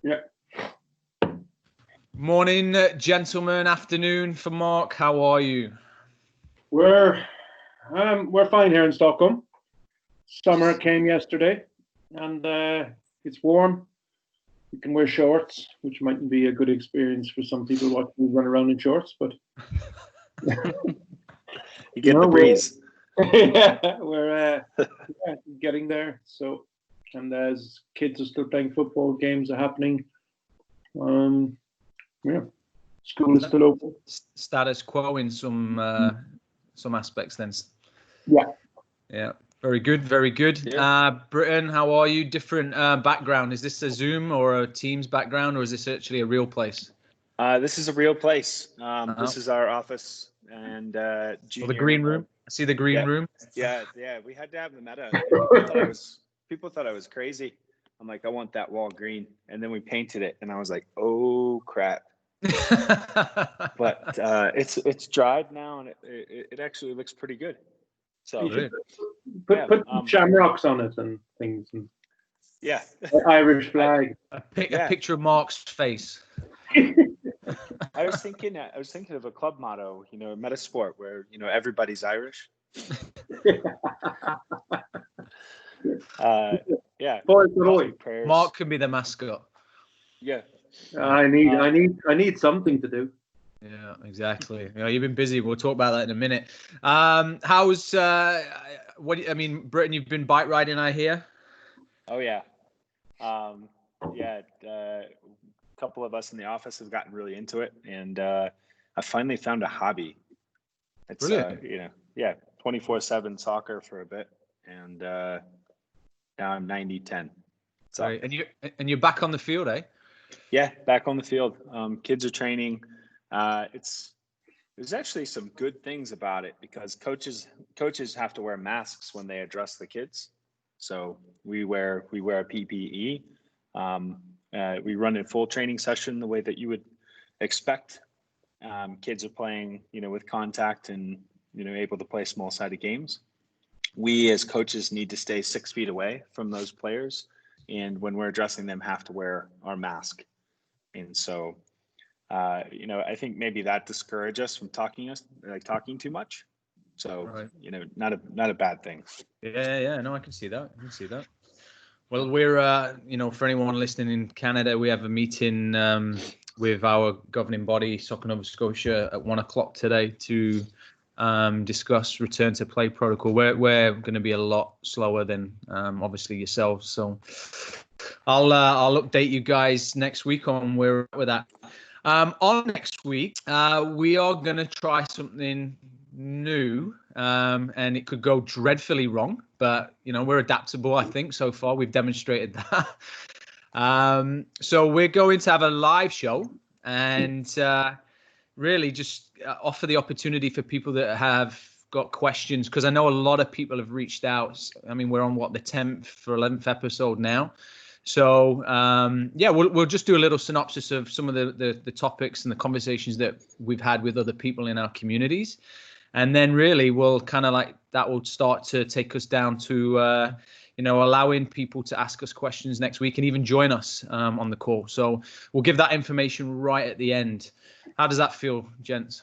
Yeah. Morning, gentlemen. Afternoon for Mark. How are you? We're fine here in Stockholm. Summer came yesterday, and it's warm. You can wear shorts, which might be a good experience for some people watching me run around in shorts. But you get the breeze. We're getting there. So, and as kids are still playing football, games are happening. School is still open. Status quo in some aspects, then. Yeah. Very good. Very good. Yeah. Britton, how are you? Different background. Is this a Zoom or a Teams background, or is this actually a real place? This is a real place. This is our office and the green room. I see the green room. Yeah. We had to have the meta. People thought I was crazy. I'm like, I want that wall green, and then we painted it, and I was like, oh crap. But it's dried now, and it actually looks pretty good. So put shamrocks on it and things. And Irish flag. A picture of Mark's face. I was thinking of a club motto, MetaSport, where everybody's Irish. Mark can be the mascot. Yeah. I need something to do. Yeah, exactly. You've been busy. We'll talk about that in a minute. How's Britton, you've been bike riding, I hear? Oh yeah. A couple of us in the office have gotten really into it, and I finally found a hobby. It's 24/7 soccer for a bit, and now I'm 90/10. So right. And you're back on the field, eh? Yeah, back on the field. Kids are training. There's actually some good things about it, because coaches have to wear masks when they address the kids. So we wear a PPE. We run a full training session the way that you would expect. Kids are playing, with contact and, able to play small-sided games. We as coaches need to stay 6 feet away from those players, and when we're addressing them, have to wear our mask. And so, I think maybe that discourages us from talking too much. So, right. Not a bad thing. Yeah. No, I can see that. Well, we're, for anyone listening in Canada, we have a meeting with our governing body, Soccer Nova Scotia, at 1:00 today to discuss return to play protocol. We're going to be a lot slower than obviously yourselves. So I'll update you guys next week on where we're at with that. On next week, we are going to try something new, and it could go dreadfully wrong, but we're adaptable. I think so far we've demonstrated that. So we're going to have a live show, and really just offer the opportunity for people that have got questions, because I know a lot of people have reached out. I mean, we're on the 10th or 11th episode now. So we'll just do a little synopsis of some of the topics and the conversations that we've had with other people in our communities. And then really we'll kind of that will start to take us down to, allowing people to ask us questions next week and even join us on the call. So we'll give that information right at the end. How does that feel, gents?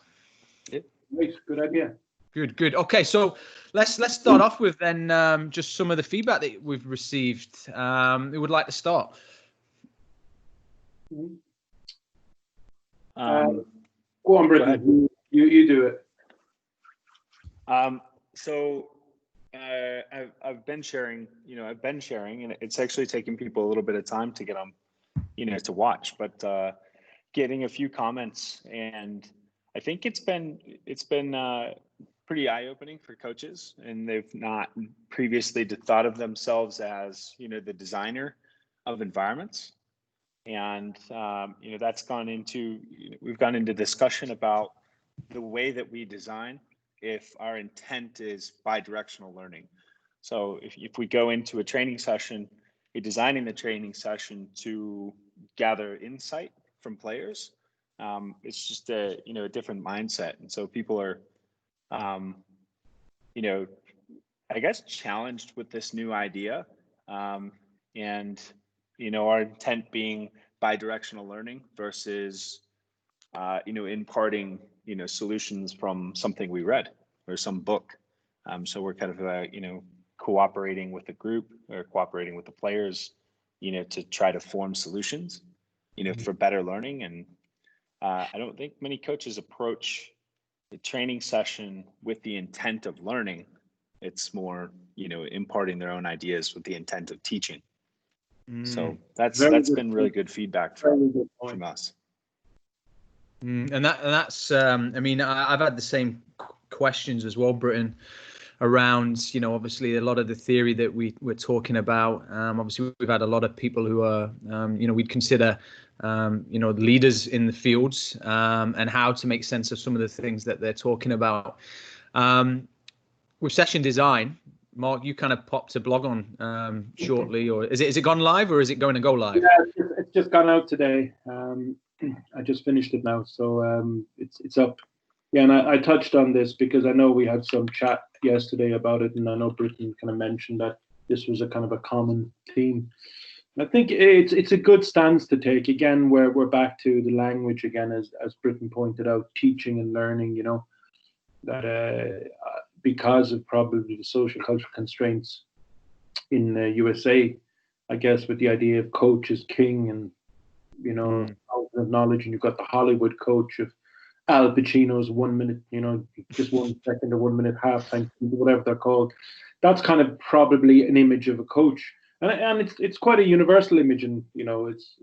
Nice, good idea. Good. Okay, so let's start off with then just some of the feedback that we've received. Who would like to start? Go on, Britton. You do it. So I've been sharing, and it's actually taking people a little bit of time to get on, to watch, but getting a few comments, and I think it's been pretty eye-opening for coaches, and they've not previously thought of themselves as, the designer of environments. And, that's gone into, we've gone into discussion about the way that we design if our intent is bi-directional learning. So if we go into a training session, you're designing the training session to gather insight from players. It's just a different mindset. And so people are, I guess, challenged with this new idea. And, our intent being bi-directional learning versus, imparting, solutions from something we read or some book. So we're kind of, cooperating with the group or cooperating with the players, to try to form solutions, for better learning. And I don't think many coaches approach the training session with the intent of learning. It's more, imparting their own ideas with the intent of teaching. So that's been really good feedback from us. And that's I mean, I've had the same questions as well, Britton, around, obviously a lot of the theory that we're talking about. Obviously we've had a lot of people who are, we'd consider, leaders in the fields, and how to make sense of some of the things that they're talking about. With session design, Mark, you kind of popped a blog on shortly, or is it gone live, or is it going to go live? Yeah, it's just gone out today. I just finished it now, so it's up. Yeah, and I touched on this because I know we had some chat yesterday about it, and I know Britton kind of mentioned that this was a kind of a common theme. I think it's a good stance to take. Again, where we're back to the language again, as Britton pointed out, teaching and learning. That because of probably the social cultural constraints in the USA, I guess, with the idea of coach is king, and fountain of knowledge, and you've got the Hollywood coach of Al Pacino's 1 minute, just 1 second or 1 minute halftime, whatever they're called. That's kind of probably an image of a coach, and it's quite a universal image, and it's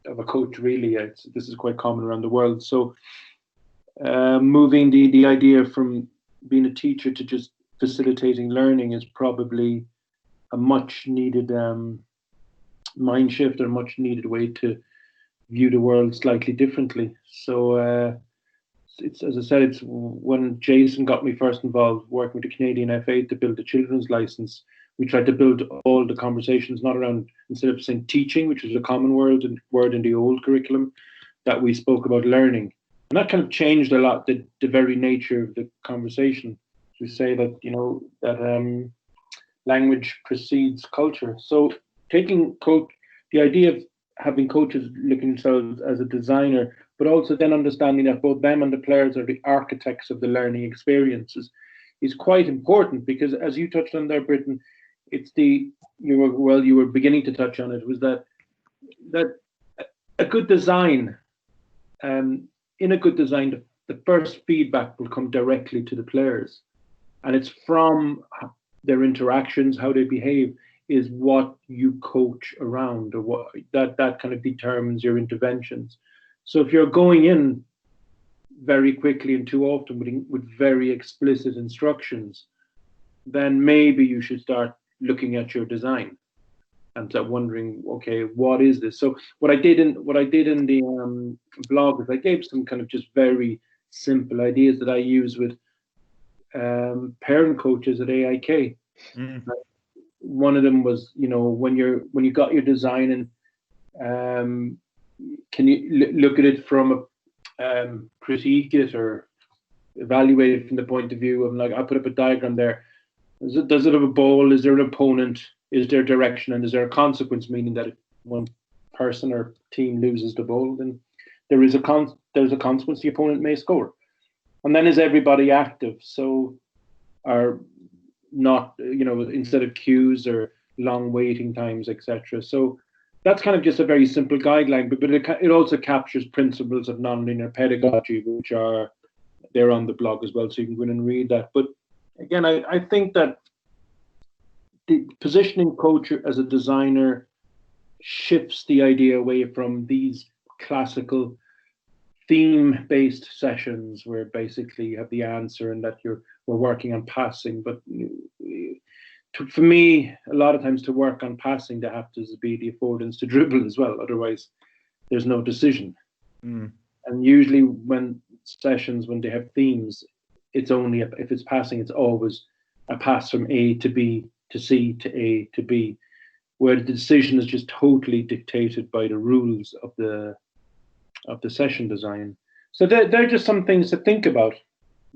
of a coach really. This is quite common around the world. So moving the idea from being a teacher to just facilitating learning is probably a much needed mind shift, or a much needed way to view the world slightly differently. So it's, as I said, it's when Jason got me first involved working with the Canadian FA to build the children's license. We tried to build all the conversations not around, instead of saying teaching, which was a common word in the old curriculum, that we spoke about learning. And that kind of changed a lot, the very nature of the conversation. We say that, that language precedes culture. So taking the idea of having coaches looking at themselves as a designer, but also then understanding that both them and the players are the architects of the learning experiences, is quite important. Because as you touched on there, Britton, it's you were beginning to touch on it, was that a good design, in a good design, the first feedback will come directly to the players, and it's from their interactions, how they behave, is what you coach around, or what that kind of determines your interventions. So if you're going in very quickly and too often with very explicit instructions, then maybe you should start looking at your design and start wondering, okay, what is this? So what I did in the blog is I gave some kind of just very simple ideas that I use with parent coaches at AIK. One of them was, when you got your design, and can you look at it from critique it or evaluate it from the point of view of, like, I put up a diagram there. Does it have a goal? Is there an opponent? Is there direction? And is there a consequence? Meaning that if one person or team loses the ball, then there's a consequence. The opponent may score. And then is everybody active? So are not, instead of queues or long waiting times, etc. So that's kind of just a very simple guideline, but it also captures principles of nonlinear pedagogy, which they're on the blog as well, so you can go in and read that. But again, I think that the positioning coach as a designer shifts the idea away from these classical theme-based sessions where basically you have the answer and that we're working on passing. But for me, a lot of times to work on passing, there has to be the affordance to dribble as well. Otherwise, there's no decision. And usually when they have themes, it's only, if it's passing, it's always a pass from A to B to C to A to B, where the decision is just totally dictated by the rules of the session design. So they're just some things to think about.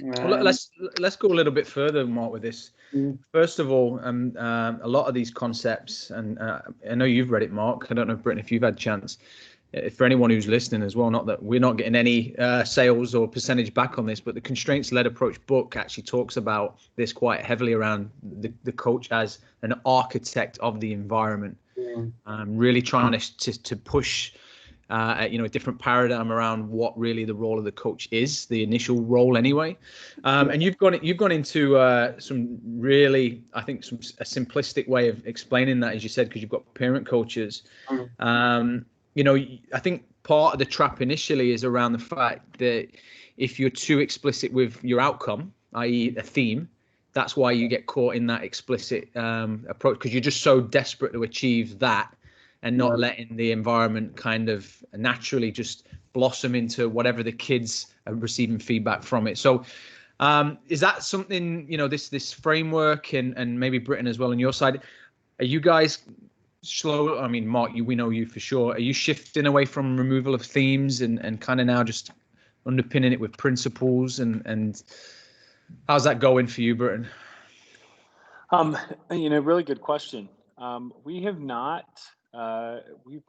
Well, let's go a little bit further, Mark, with this. First of all, a lot of these concepts, and I know you've read it, Mark. I don't know, Britton, if you've had a chance. For anyone who's listening as well, not that we're not getting any sales or percentage back on this, but the Constraints-Led Approach book actually talks about this quite heavily around the coach as an architect of the environment, really trying to push a different paradigm around what really the role of the coach is, the initial role anyway. And you've gone into some really, I think, a simplistic way of explaining that, as you said, because you've got parent coaches. I think part of the trap initially is around the fact that if you're too explicit with your outcome, i.e. a theme, that's why you get caught in that explicit approach, because you're just so desperate to achieve that and not letting the environment kind of naturally just blossom into whatever the kids are receiving feedback from it. So is that something, this framework and maybe Britain as well on your side, are you guys slow? I mean, Mark, we know you for sure. Are you shifting away from removal of themes and kind of now just underpinning it with principles, and how's that going for you, Britain? Really good question. We've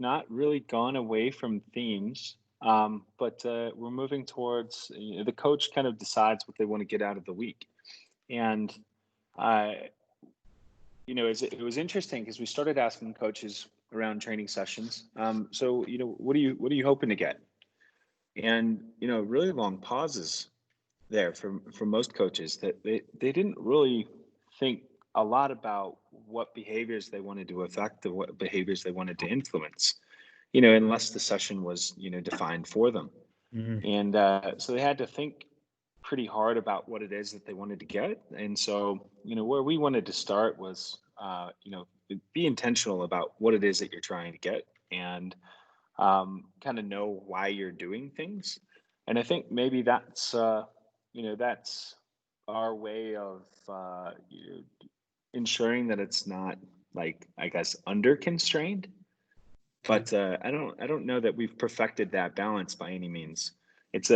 not really gone away from themes, but we're moving towards, the coach kind of decides what they want to get out of the week. And, it was interesting because we started asking coaches around training sessions. So, what are you hoping to get? And, really long pauses there for most coaches that they didn't really think a lot about what behaviors they wanted to affect or what behaviors they wanted to influence, unless the session was, defined for them. And so they had to think pretty hard about what it is that they wanted to get. And so, where we wanted to start was, be intentional about what it is that you're trying to get, and kind of know why you're doing things. And I think maybe that's, that's our way of ensuring that it's not, like, I guess, under constrained. But I don't know that we've perfected that balance by any means. It's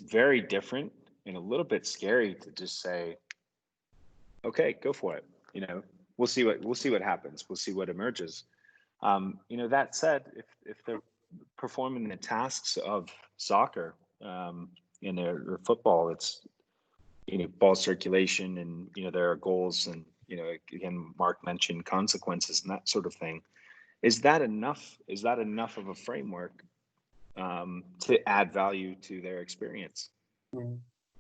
very different and a little bit scary to just say, okay, go for it. We'll see what happens. We'll see what emerges. That said, if they're performing the tasks of soccer, in their football, it's, ball circulation, and, there are goals, and, again, Mark mentioned consequences and that sort of thing. Is that enough? Is that enough of a framework to add value to their experience?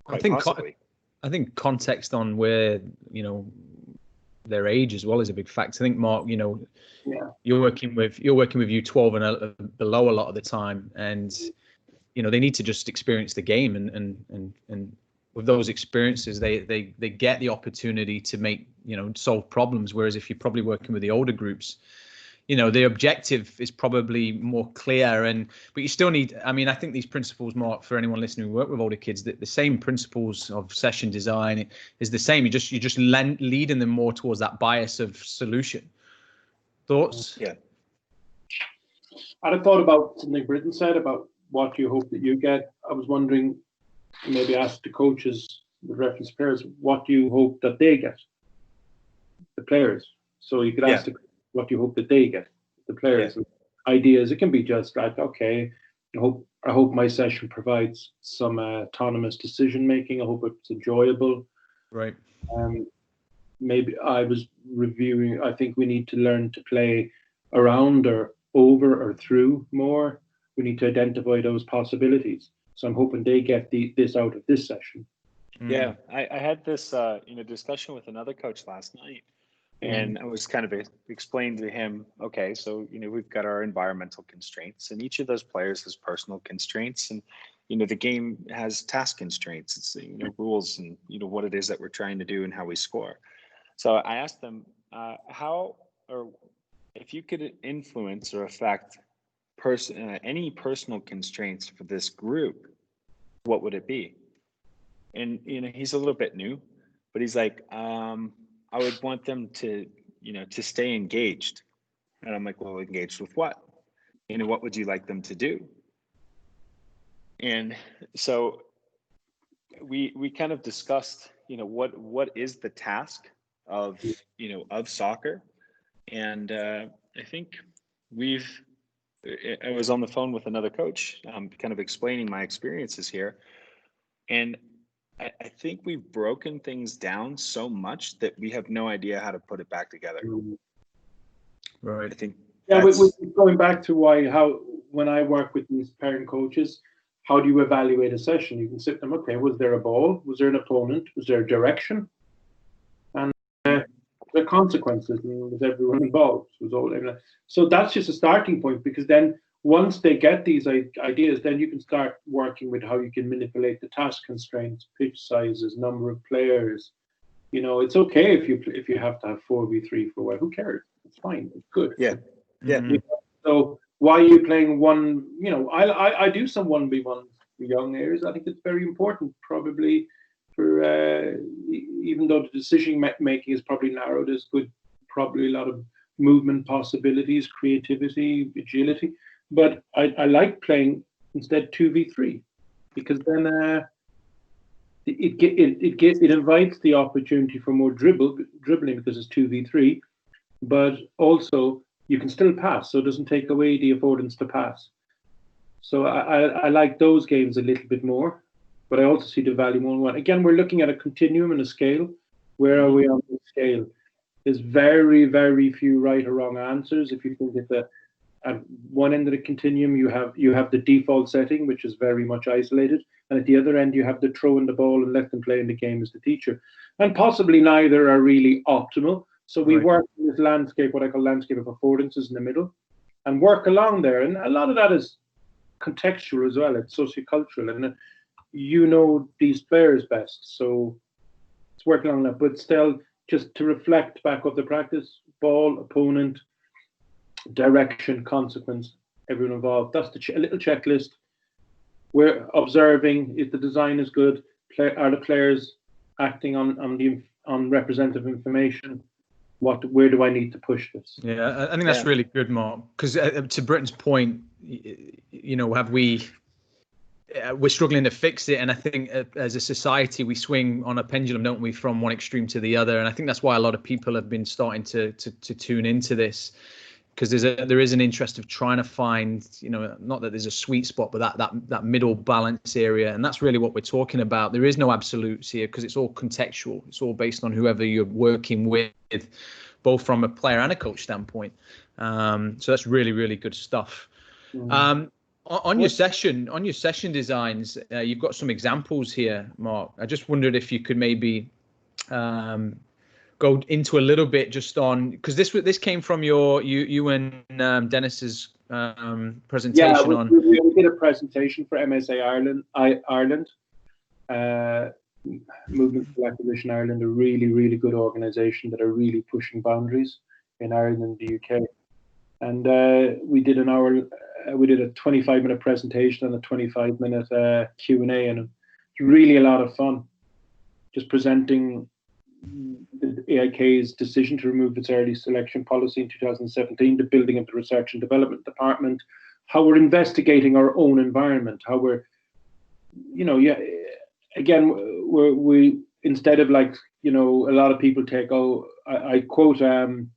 I think context on where, their age as well is a big factor. I think, Mark, you're working with U12 and below a lot of the time, and they need to just experience the game, and with those experiences they get the opportunity to make, solve problems. Whereas if you're probably working with the older groups, the objective is probably more clear, but you still need, I think these principles, Mark, for anyone listening who work with older kids, that the same principles of session design is the same. You're just leading them more towards that bias of solution. Thoughts? Yeah. I'd have thought about something Britton said about what you hope that you get. I was wondering, maybe ask the coaches, the reference players, what do you hope that they get? The players. So you could ask what you hope that they get, the players. Ideas. It can be just like, okay, I hope my session provides some autonomous decision making. I hope it's enjoyable. Right. Maybe I was reviewing, I think we need to learn to play around or over or through more. We need to identify those possibilities. So I'm hoping they get this out of this session. Yeah, I had this discussion with another coach last night, and I was kind of explaining to him, okay, so we've got our environmental constraints, and each of those players has personal constraints, and the game has task constraints. It's rules, and what it is that we're trying to do and how we score. So I asked them how, or if you could influence or affect any personal constraints for this group, what would it be? And he's a little bit new, but he's like, I would want them to to stay engaged. And I'm like, well, engaged with what? What would you like them to do? And so we kind of discussed, what is the task of, of soccer. And I think I was on the phone with another coach, kind of explaining my experiences here. And I think we've broken things down so much that we have no idea how to put it back together. Right. I think going back to when I work with these parent coaches, how do you evaluate a session? You can sit them, okay, was there a ball? Was there an opponent? Was there a direction? And the consequences, and was everyone involved? So that's just a starting point, because then once they get these ideas, then you can start working with how you can manipulate the task constraints, pitch sizes, number of players. It's okay if you have to have 4v3 for a while. Who cares? It's fine. It's good. Yeah. So why are you playing one? I do some 1v1 for young areas. I think it's very important, probably, for even though the decision making is probably narrowed, there's probably a lot of movement possibilities, creativity, agility. But I like playing instead 2v3, because then it invites the opportunity for more dribbling, because it's 2v3, but also you can still pass, so it doesn't take away the affordance to pass. So I like those games a little bit more, but I also see the value more in one. Again, we're looking at a continuum and a scale. Where are we on the scale? There's very, very few right or wrong answers. If you think at one end of the continuum, you have the default setting, which is very much isolated, and at the other end, you have the throwing the ball and let them play in the game as the teacher. And possibly neither are really optimal. So we work in this landscape, what I call landscape of affordances in the middle, and work along there. And a lot of that is contextual as well. It's sociocultural, and these players best. So it's working along that, but still, just to reflect back up the practice: ball, opponent, direction, consequence, everyone involved. That's a little checklist. We're observing if the design is good. Are the players acting on representative information? Where do I need to push this? Yeah, I think that's really good, Mark. Because to Britton's point, we're struggling to fix it, and I think as a society we swing on a pendulum, don't we, from one extreme to the other? And I think that's why a lot of people have been starting to tune into this, because there is an interest of trying to find, not that there's a sweet spot, but that middle balance area, and that's really what we're talking about. There is no absolutes here, because it's all contextual. It's all based on whoever you're working with, both from a player and a coach standpoint. So that's really, really good stuff. On your session designs, you've got some examples here, Mark. I just wondered if you could maybe go into a little bit just on, because this came from you and Dennis's presentation. We did a presentation for MSA Ireland, Movement for Acquisition Ireland, a really, really good organisation that are really pushing boundaries in Ireland and the UK. And we did a 25-minute presentation and a 25-minute Q&A, and it's really a lot of fun, just presenting the AIK's decision to remove its early selection policy in 2017, the building of the research and development department, how we're investigating our own environment, how we're, we instead of a lot of people take, I quote Jan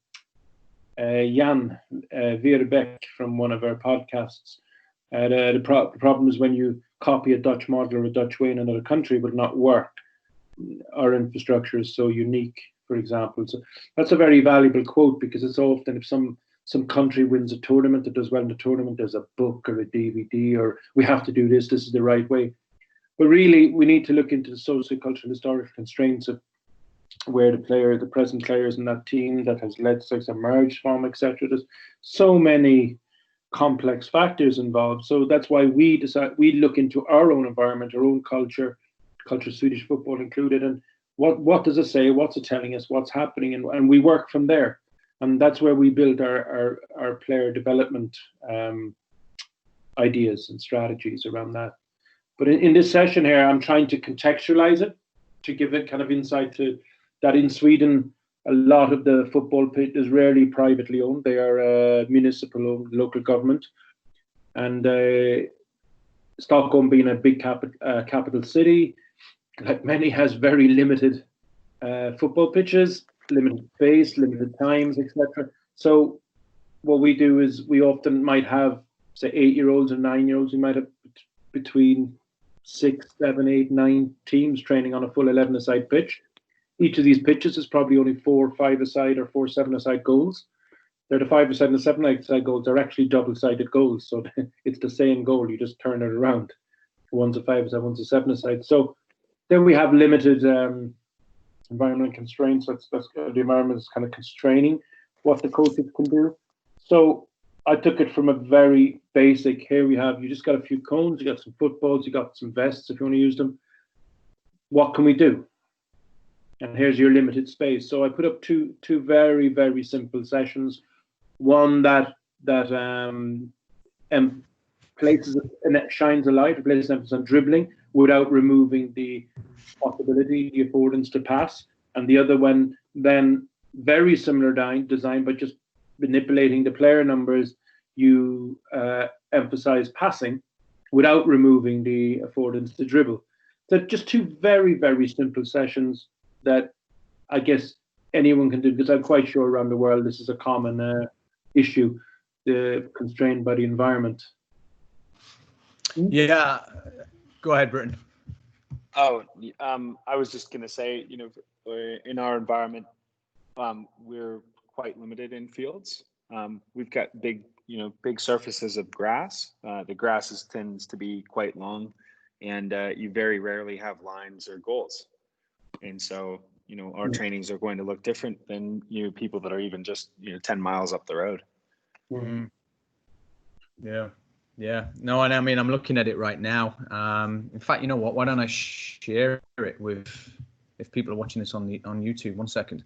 Veerbeek from one of our podcasts. The problem is when you copy a Dutch model or a Dutch way in another country, it will not work. Our infrastructure is so unique, for example. So that's a very valuable quote, because it's often if some country wins a tournament that does well in the tournament, there's a book or a DVD, or we have to do this is the right way. But really, we need to look into the sociocultural historical constraints of where the present players in that team that has led to emerged from, etc. There's so many complex factors involved. So that's why we look into our own environment, our own culture Swedish football included, and what does it say? What's it telling us? What's happening? And we work from there. And that's where we build our player development ideas and strategies around that. But in this session here, I'm trying to contextualize it to give it kind of insight to that in Sweden, a lot of the football pitch is rarely privately owned. They are municipal owned, local government. And Stockholm being a big capital city, like many, has very limited football pitches, limited space, limited times, etc. So what we do is we often might have, say, 8-year-olds and 9-year-olds. We might have between 6, 7, 8, 9 teams training on a full 11-a-side pitch. Each of these pitches is probably only 4 5-a-side or 4 7-a-side goals. They're the 5-a-side and the 7-a-side goals. They're actually double-sided goals, so it's the same goal. You just turn it around. One's a 5-a-side, one's a 7-a-side. So then we have limited environment constraints. That's the environment is kind of constraining what the coaches can do. So I took it from a very basic. Here you just got a few cones, you got some footballs, you got some vests if you want to use them. What can we do? And here's your limited space. So I put up two very, very simple sessions. One that places and shines a light, places emphasis on dribbling without removing the possibility, the affordance to pass. And the other one, then very similar design, but just manipulating the player numbers. You emphasize passing without removing the affordance to dribble. So just two very, very simple sessions that I guess anyone can do, because I'm quite sure around the world this is a common issue, constrained by the environment. Yeah, go ahead, Britton. Oh, I was just going to say, in our environment, we're quite limited in fields. We've got big surfaces of grass. The grass tends to be quite long, and you very rarely have lines or goals. And so, our trainings are going to look different than people that are even just 10 miles up the road. Mm-hmm. Yeah. No, and I mean, I'm looking at it right now. In fact, you know what? Why don't I share it with, if people are watching this on YouTube? 1 second.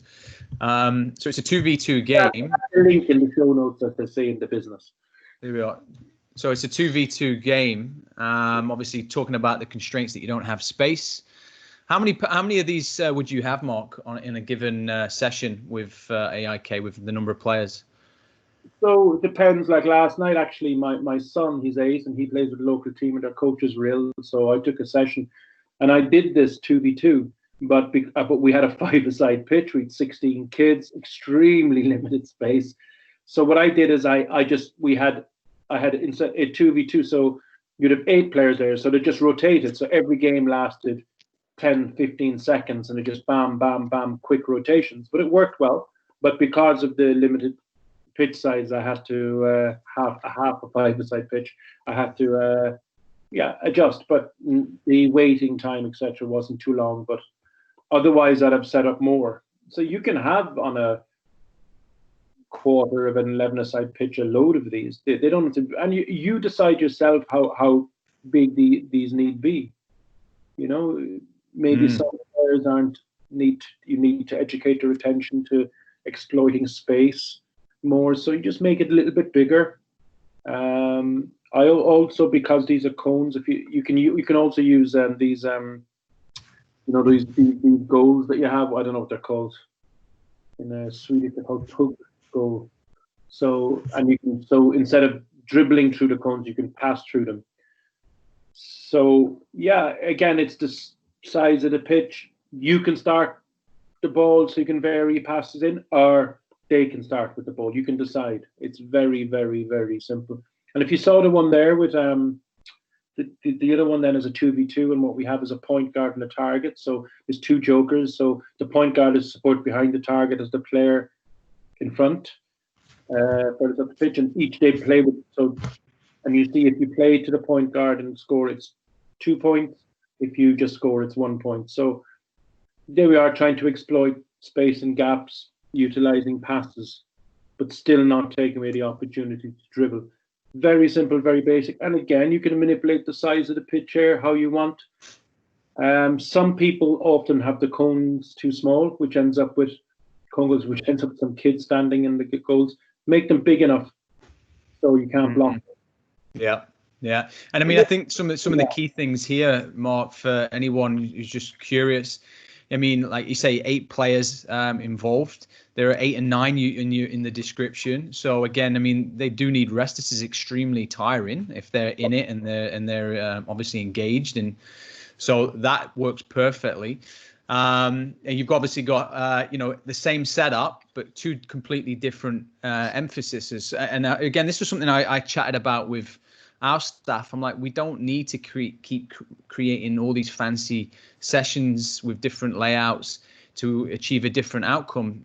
So it's a 2v2 game. The link in the show notes, as they say in the business. There we are. So it's a 2v2 game. Obviously, talking about the constraints that you don't have space. How many of these would you have, Mark, in a given session with AIK, with the number of players? So it depends. Like last night, actually, my son, he's 8, and he plays with the local team, and their coaches were ill. So I took a session, and I did this 2v2, but we had a 5-a-side pitch. We had 16 kids, extremely limited space. So what I did is I had instead a 2v2. So you'd have 8 players there. So they just rotated. So every game lasted 10, 15 seconds, and it just bam, bam, bam, quick rotations. But it worked well. But because of the limited pitch size, I had to half a 5-a-side pitch. I had to adjust, but the waiting time, etc., wasn't too long. But otherwise, I'd have set up more. So you can have on a quarter of an 11-a-side pitch a load of these. They don't have to, and you decide yourself how big these need be. Maybe some players you need to educate their attention to exploiting space more, so you just make it a little bit bigger. I also, because these are cones, if you can also use these these goals that you have. I don't know what they're called in Swedish. They're called tug goal. So instead of dribbling through the cones, you can pass through them. So yeah, again, it's the size of the pitch. You can start the ball, so you can vary passes in, or they can start with the ball. You can decide. It's very, very, very simple. And if you saw the one there with the other one, then is a 2v2, and what we have is a point guard and a target. So there's 2 jokers. So the point guard is support behind the target as the player in front for the pitch, and each they play with. So, and you see, if you play to the point guard and score, it's 2 points. If you just score, it's 1 point. So there we are, trying to exploit space and gaps, utilizing passes, but still not taking away the opportunity to dribble. Very simple, very basic. And again, you can manipulate the size of the pitch here how you want. Some people often have the cones too small, which ends up with some kids standing in the goals. Make them big enough so you can't block. Yeah. And I mean, I think some of the key things here, Mark, for anyone who's just curious, I mean, like you say, 8 players involved. There are 8 and 9 in the description. So again, I mean, they do need rest. This is extremely tiring if they're in it and they're obviously engaged. And So that works perfectly. And you've obviously got, the same setup, but two completely different emphases. And again, this was something I chatted about with our staff. I'm like, we don't need to keep creating all these fancy sessions with different layouts to achieve a different outcome.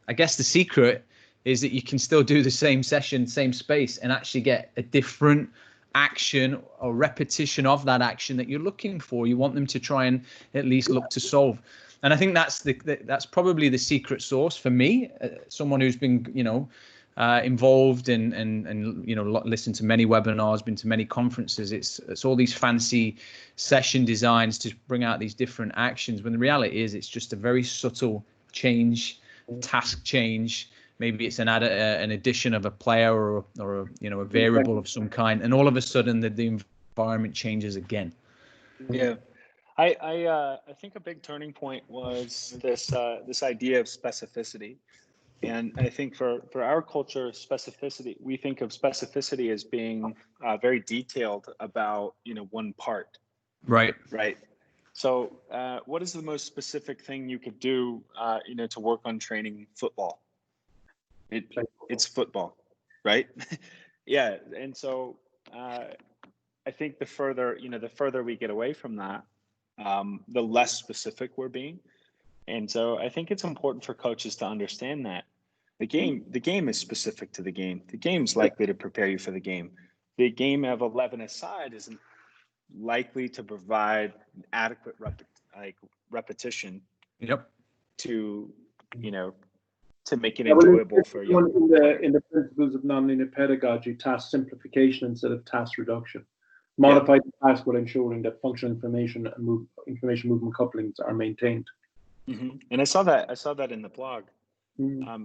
I guess the secret is that you can still do the same session, same space, and actually get a different action or repetition of that action that you're looking for. You want them to try and at least look to solve. And I think that's probably the secret sauce for me, someone who's been, involved and listened to many webinars, been to many conferences. It's all these fancy session designs to bring out these different actions, when the reality is it's just a very subtle change, task change. Maybe it's an addition of a player or a variable of some kind, and all of a sudden the environment changes again. Yeah, I think a big turning point was this idea of specificity, and I think for our culture, specificity, we think of specificity as being very detailed about one part. Right. So, what is the most specific thing you could do, to work on training football? It's football, right? Yeah, and so I think the further we get away from that, the less specific we're being. And so I think it's important for coaches to understand that the game is specific to the game. The game's likely to prepare you for the game. The game of 11-a-side isn't likely to provide adequate repetition. Yep. To make it enjoyable for you. In the principles of nonlinear pedagogy, task simplification instead of task reduction. Modify the task while ensuring that functional information and information movement couplings are maintained. Mm-hmm. And I saw that in the blog.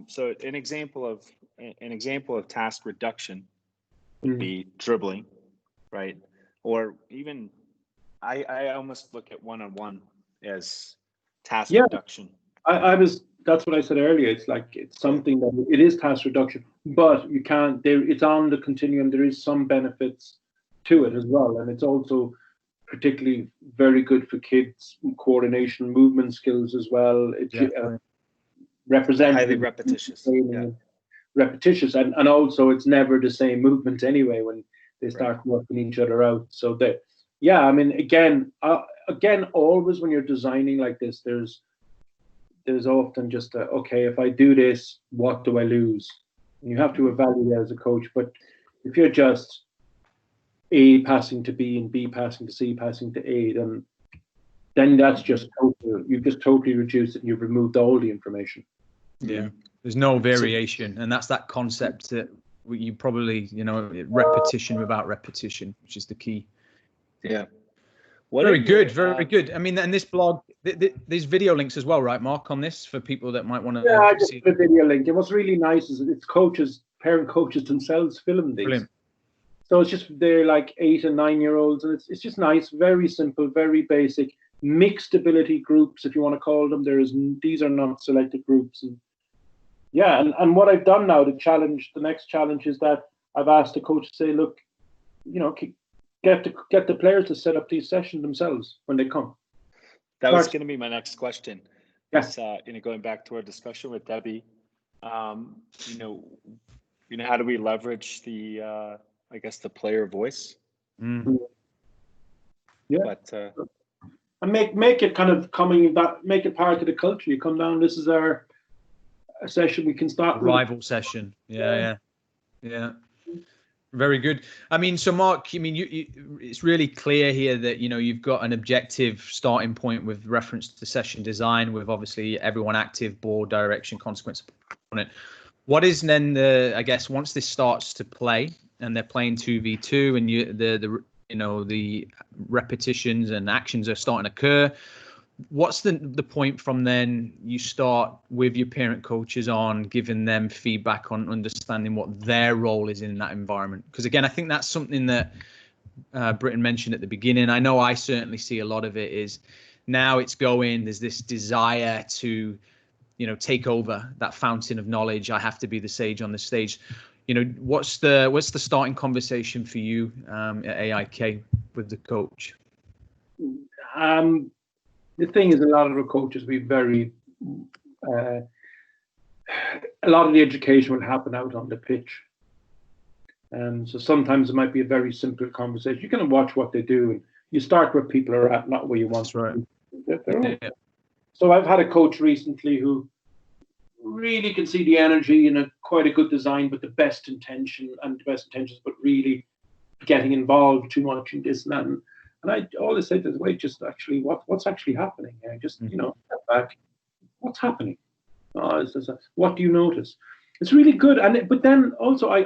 So an example of task reduction would be dribbling, right? Or even I almost look at one-on-one as task reduction. That's what I said earlier. It's something that it is task reduction, but you can't. It's on the continuum. There is some benefits to it as well, and it's also particularly very good for kids' coordination, movement skills as well. Representative, highly repetitious, repetitious, and also it's never the same movement anyway when they start working each other out. So that, again, always when you're designing like this, there's often just if I do this, what do I lose? And you have to evaluate as a coach. But if you're just A passing to B and B passing to C passing to A, then that's just you've just totally reduced it and you've removed all the information. Yeah, there's no variation, and that's that concept that you probably repetition without repetition, which is the key. Yeah. Very good. I mean, and this blog, there's video links as well, right, Mark, on this for people that might want to. Yeah, I just put a video link. And what's really nice is it's parent coaches themselves film these. Brilliant. So it's just they're like 8 and 9 year olds, and it's just nice, very simple, very basic, mixed ability groups, if you want to call them. These are not selected groups, and what I've done now, the next challenge is that I've asked the coach to say, look, get the players to set up these sessions themselves when they come. That was going to be my next question. Yes. Going back to our discussion with Debbie, how do we leverage the player voice? Mm-hmm. Yeah. But and make it kind of make it part of the culture. You come down. This is our session. We can start rival session. Yeah. Very good. I mean, so Mark, it's really clear here that, you've got an objective starting point with reference to session design, with obviously everyone active, ball, direction, consequence on it. What is then once this starts to play and they're playing 2v2 and the repetitions and actions are starting to occur, what's the point from then? You start with your parent coaches on giving them feedback on understanding what their role is in that environment. Because again, I think that's something that Britton mentioned at the beginning. I know I certainly see a lot of it is now there's this desire to, take over that fountain of knowledge. I have to be the sage on the stage. What's the starting conversation for you at AIK with the coach? The thing is, a lot of the coaches be very. A lot of the education will happen out on the pitch. So sometimes it might be a very simple conversation. You can watch what they do, and you start where people are at, not where you want. That's right. Yeah. So I've had a coach recently who really can see the energy in quite a good design, but the best intentions, but really getting involved too much in this and that. And I always say to this, wait, just actually, what's actually happening here? Just step back. What's happening? What do you notice? It's really good. But then also I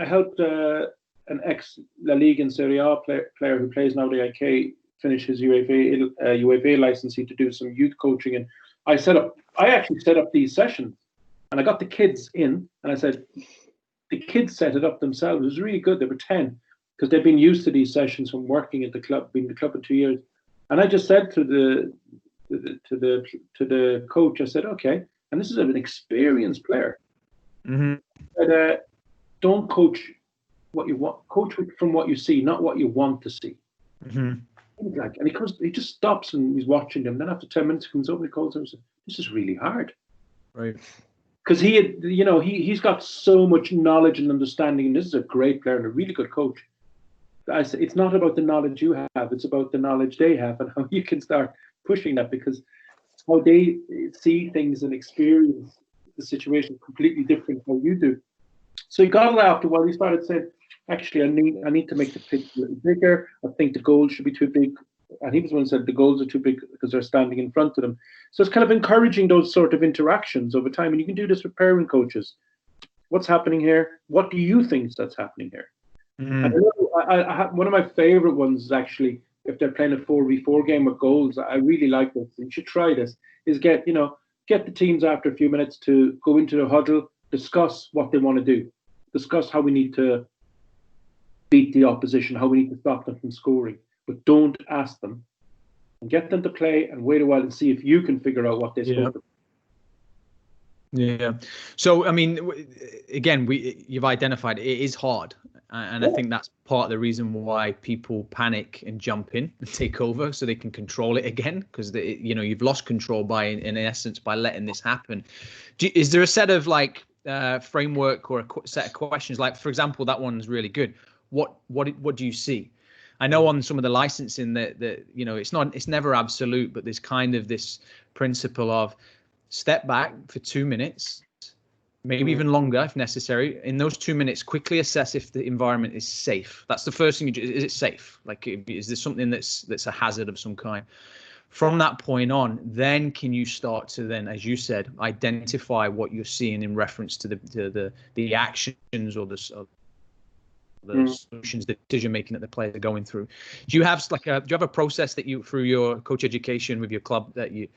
helped an ex La Liga and Serie A player who plays now the IK finish his UAV licensee to do some youth coaching, and I actually set up these sessions, and I got the kids in, and I said the kids set it up themselves. It was really good. They were 10 because they've been used to these sessions from working at the club, being the club for 2 years, and I just said to the coach, I said, okay, and this is an experienced player. But, don't coach what you want. Coach from what you see, not what you want to see. And he just stops and he's watching them. Then after 10 minutes, he comes over and he calls him and says, "This is really hard." Right. Because he's got so much knowledge and understanding, and this is a great player and a really good coach. I say it's not about the knowledge you have; it's about the knowledge they have and how you can start pushing that, because it's how they see things and experience the situation completely different from how you do. So he got it after a while. He started saying, "Actually, I need to make the pitch a little bigger. I think the goals should be too big." And he was the one who said the goals are too big because they're standing in front of them. So it's kind of encouraging those sort of interactions over time. And you can do this with parent coaches. What's happening here? What do you think that's happening here? And I one of my favorite ones is actually if they're playing a 4v4 game with goals. I really like this. You should try this. Is get the teams after a few minutes to go into the huddle, discuss what they want to do, discuss how we need to beat the opposition, how we need to stop them from scoring. But don't ask them, and get them to play and wait a while and see if you can figure out what they're supposed to do. Yeah. So, I mean, again, you've identified it is hard. And I think that's part of the reason why people panic and jump in and take over so they can control it again, because you've lost control in essence by letting this happen. Is there a set of framework or a set of questions? Like, for example, that one's really good. What do you see? I know on some of the licensing that it's never absolute, but there's kind of this principle of step back for 2 minutes, maybe even longer if necessary. In those 2 minutes, quickly assess if the environment is safe. That's the first thing you do. Is it safe? Like, is there something that's a hazard of some kind? From that point on, then can you start to then, as you said, identify what you're seeing in reference to the actions or the solutions, the decision making that the players are going through. Do you have a process that you, through your coach education with your club, that you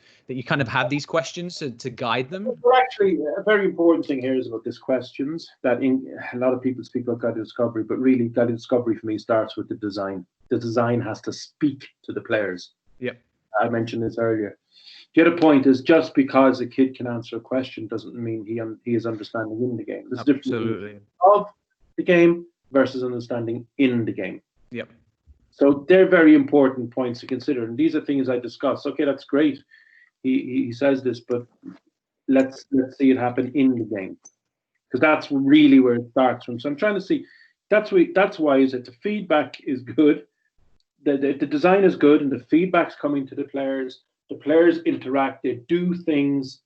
kind of have these questions to guide them? Well, actually, a very important thing here is about these questions. That a lot of people speak about guided discovery, but really, guided discovery for me starts with the design. The design has to speak to the players. Yep. I mentioned this earlier. The other point is, just because a kid can answer a question doesn't mean he is understanding in the game. There's a difference of the game versus understanding in the game. Yep. So they're very important points to consider, and these are things I discuss. Okay, that's great. He says this, but let's see it happen in the game, because that's really where it starts from. So I'm trying to see. That's why is it the feedback is good, the design is good, and the feedback's coming to the players. The players interact, they do things,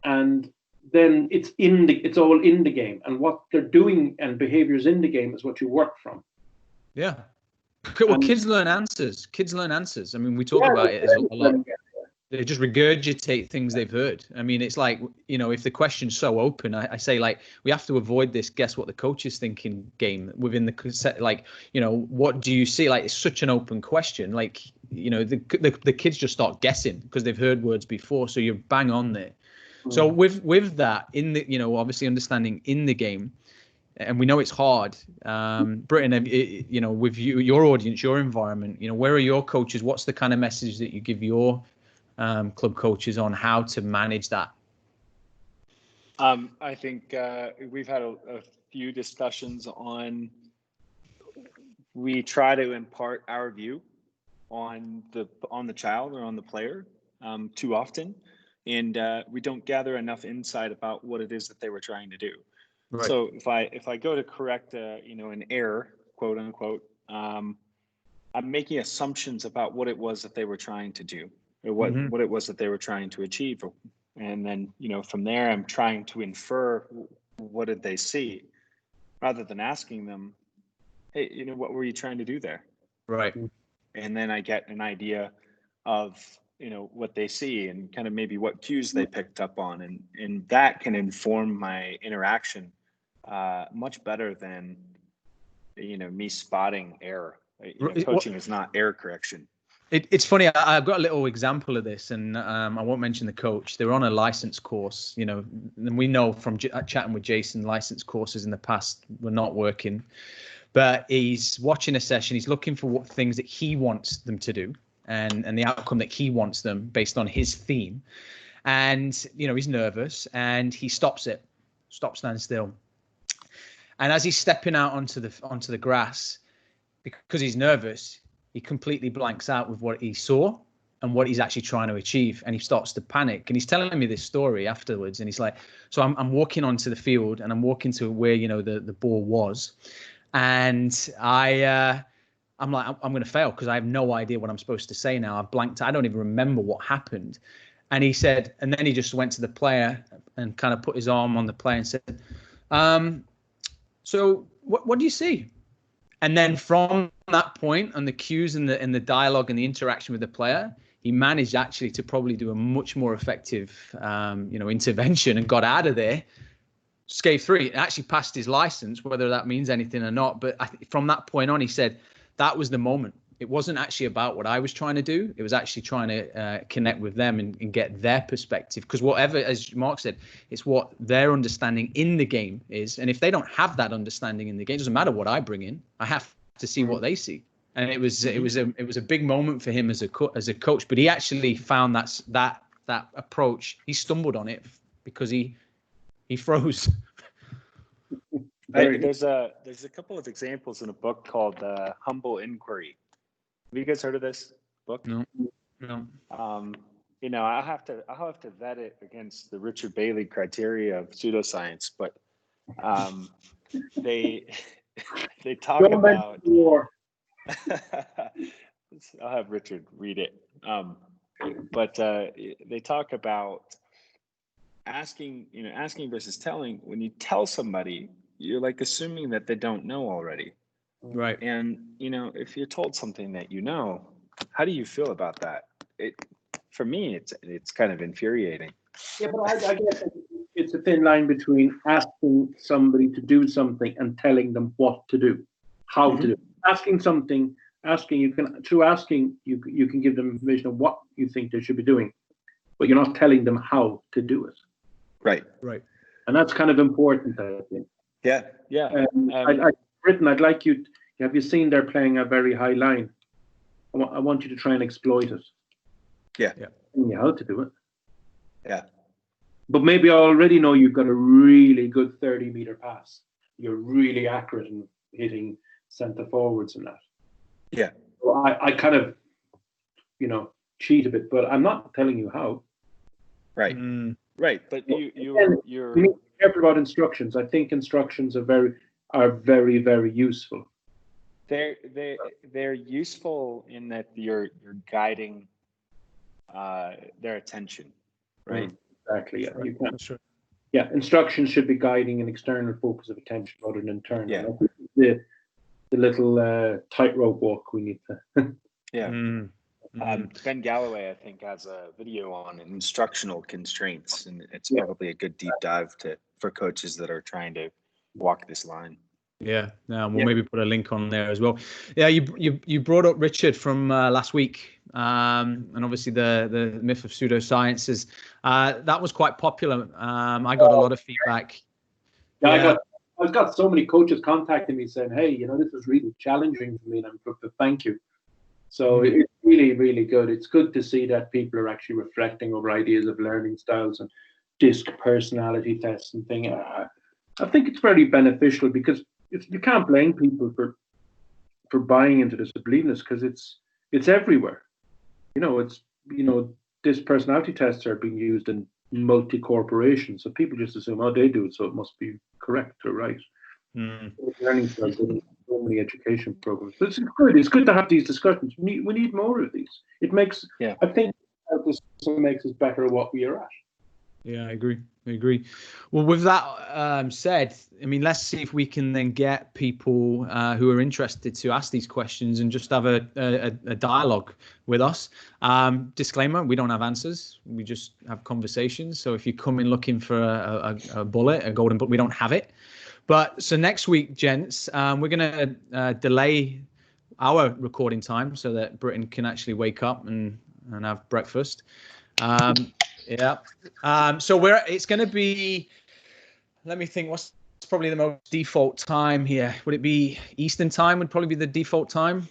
and then it's all in the game, and what they're doing and behaviors in the game is what you work from. Yeah. Well, kids learn answers. I mean, we talk about it a lot. They just regurgitate things they've heard. I mean, it's like, if the question's so open, I say, we have to avoid this guess what the coach is thinking game within the set. What do you see? It's such an open question. The kids just start guessing because they've heard words before. So you're bang on there. So with that, in the, obviously understanding in the game, and we know it's hard, Britton, with your audience, your environment, where are your coaches? What's the kind of message that you give your club coaches on how to manage that? I think we've had a few discussions on we try to impart our view on the child or on the player too often, and we don't gather enough insight about what it is that they were trying to do. Right. So if I go to correct an error, quote unquote, I'm making assumptions about what it was that they were trying to do, or what it was that they were trying to achieve, and then from there I'm trying to infer what did they see, rather than asking them, hey, what were you trying to do there? Right. And then I get an idea of what they see and kind of maybe what cues they picked up on, and that can inform my interaction much better than me spotting error. Coaching is not error correction. It's funny. I've got a little example of this, and I won't mention the coach. They were on a license course, and we know from chatting with Jason, license courses in the past were not working. But he's watching a session. He's looking for what things that he wants them to do, and the outcome that he wants them based on his theme. And he's nervous, and he stops standing still. And as he's stepping out onto the grass, because he's nervous, he completely blanks out with what he saw and what he's actually trying to achieve, and he starts to panic. And he's telling me this story afterwards, and he's like, so I'm walking onto the field, and I'm walking to where the ball was, and I'm like, I'm going to fail because I have no idea what I'm supposed to say now. I've blanked. I don't even remember what happened. And he said, and then he just went to the player and kind of put his arm on the player and said, so what do you see? And then from that point, and the cues and the dialogue and the interaction with the player, he managed actually to probably do a much more effective, intervention, and got out of there scathe-free. It actually passed his license, whether that means anything or not. But from that point on, he said that was the moment. It wasn't actually about what I was trying to do. It was actually trying to connect with them and get their perspective. Because whatever, as Mark said, it's what their understanding in the game is. And if they don't have that understanding in the game, it doesn't matter what I bring in. I have to see what they see. And it was a big moment for him as a coach. But he actually found that approach. He stumbled on it because he froze. There's a couple of examples in a book called Humble Inquiry. Have you guys heard of this book? No. I'll have to vet it against the Richard Bailey criteria of pseudoscience, but they talk about. I'll have Richard read it, but they talk about asking versus telling. When you tell somebody, you're like assuming that they don't know already. Right. And if you're told something that how do you feel about that? For me, it's kind of infuriating. Yeah, but I guess it's a thin line between asking somebody to do something and telling them what to do, how to do it. Asking you can give them information of what you think they should be doing, but you're not telling them how to do it. Right. And that's kind of important, I think. Yeah. Britain, I'd like you. Have you seen they're playing a very high line? I want you to try and exploit it. Yeah. Telling you how to do it. Yeah. But maybe I already know you've got a really good 30-meter pass. You're really accurate in hitting centre forwards and that. Yeah. So I kind of, cheat a bit, but I'm not telling you how. Right. Right. But you're you need to be careful about instructions. I think instructions are very, very useful. They're useful in that you're guiding their attention, right? Exactly. Yeah. You can. Sure. Yeah. Instructions should be guiding an external focus of attention rather than internal. Yeah. The little tightrope walk we need to. Yeah. Ben Galloway, I think, has a video on instructional constraints, and it's probably a good deep dive for coaches that are trying to walk this line. Yeah, we'll maybe put a link on there as well. Yeah, you brought up Richard from last week, and obviously the myth of pseudosciences. That was quite popular. I got a lot of feedback. Yeah, I've got so many coaches contacting me saying, "Hey, this is really challenging for me, and I'm to thank you." So it's really, really good. It's good to see that people are actually reflecting over ideas of learning styles and DISC personality tests and things. I think it's very beneficial because you can't blame people for for buying into this, believing this, because it's everywhere. This personality tests are being used in multi-corporations, so people just assume, oh, they do it, so it must be correct or right. Learning for so many education programs. But it's good. It's good to have these discussions. We need more of these. It makes, I think, this makes us better at what we are at. Yeah, I agree. Well, with that said, I mean, let's see if we can then get people who are interested to ask these questions and just have a dialogue with us. Disclaimer, we don't have answers. We just have conversations. So if you come in looking for a bullet, a golden bullet, we don't have it. But so next week, gents, we're going to delay our recording time so that Britain can actually wake up and have breakfast. Yeah. So it's going to be, let me think, what's probably the most default time here? Would it be Eastern time would probably be the default time?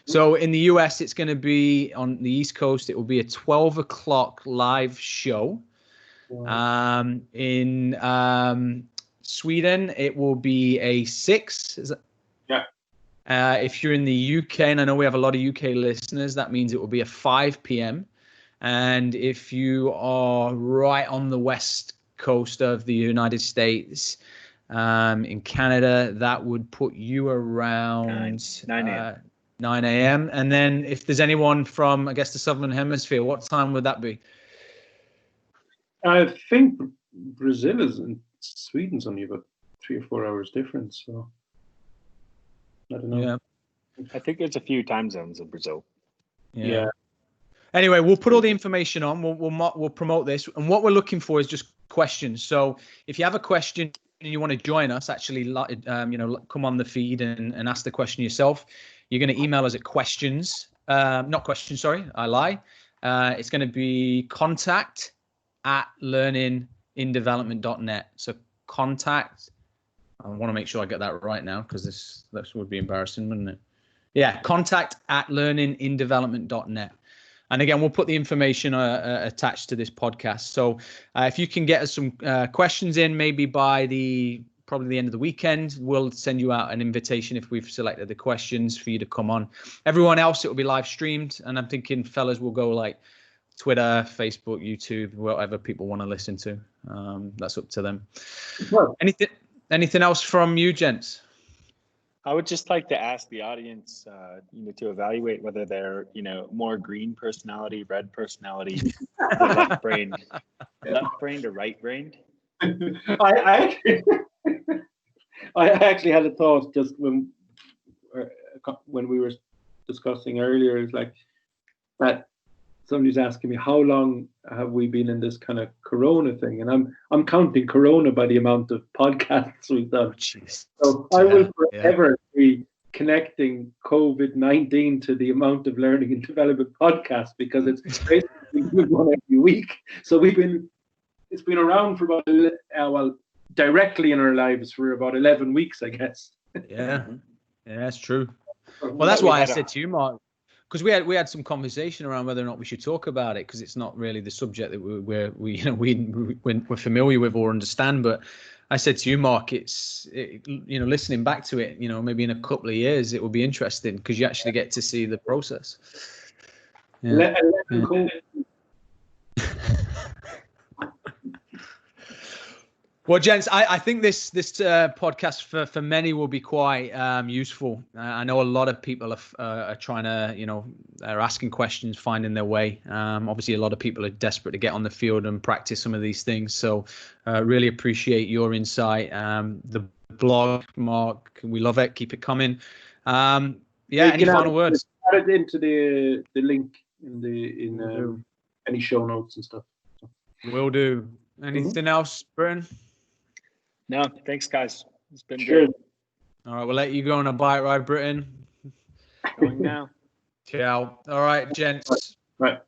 So in the US, it's going to be on the East Coast. It will be a 12 o'clock live show. Wow. In Sweden, it will be a 6. Is that? Yeah. If you're in the UK, and I know we have a lot of UK listeners, that means it will be a 5 p.m. And if you are right on the west coast of the United States, in Canada, that would put you around 9 a.m. And then if there's anyone from, I guess, the Southern Hemisphere, what time would that be? I think Brazil is and Sweden's only about 3 or 4 hours difference. So I don't know. Yeah. I think there's a few time zones in Brazil. Yeah. Anyway, we'll put all the information on. We'll promote this, and what we're looking for is just questions. So if you have a question and you want to join us, actually, come on the feed and ask the question yourself. You're going to email us at questions. Not questions. Sorry, I lie. It's going to be contact@learningindevelopment.net. So contact. I want to make sure I get that right now because this would be embarrassing, wouldn't it? Yeah, contact@learningindevelopment.net. And again, we'll put the information attached to this podcast. So if you can get us some questions in, maybe by probably the end of the weekend, we'll send you out an invitation if we've selected the questions for you to come on. Everyone else, it will be live streamed. And I'm thinking, fellas, we'll go like Twitter, Facebook, YouTube, whatever people want to listen to. That's up to them. Well, anything else from you, gents? I would just like to ask the audience, to evaluate whether they're, more green personality, red personality, left-brained or right-brained. I actually had a thought just when we were discussing earlier. It's like that somebody's asking me, how long have we been in this kind of Corona thing? And I'm counting Corona by the amount of podcasts we've done. So I will forever be connecting COVID-19 to the amount of learning and development podcasts, because it's basically one every week. So it's been around for about, directly in our lives for about 11 weeks, I guess. Yeah, that's true. Well, that's why I said to you, Mark, because we had some conversation around whether or not we should talk about it, because it's not really the subject that we're familiar with or understand. But I said to you, Mark, listening back to it, maybe in a couple of years, it will be interesting because you actually get to see the process. Yeah. Well, gents, I think this podcast for many will be quite useful. I know a lot of people are trying to, are asking questions, finding their way. Obviously, a lot of people are desperate to get on the field and practice some of these things. So really appreciate your insight. The blog, Mark, we love it. Keep it coming. Any final words? Add it into the link in any show notes and stuff. Will do. Anything else, Brian? No, thanks, guys. It's been good. All right, we'll let you go on a bike ride, Britain. Going now. Ciao. All right, gents. Right.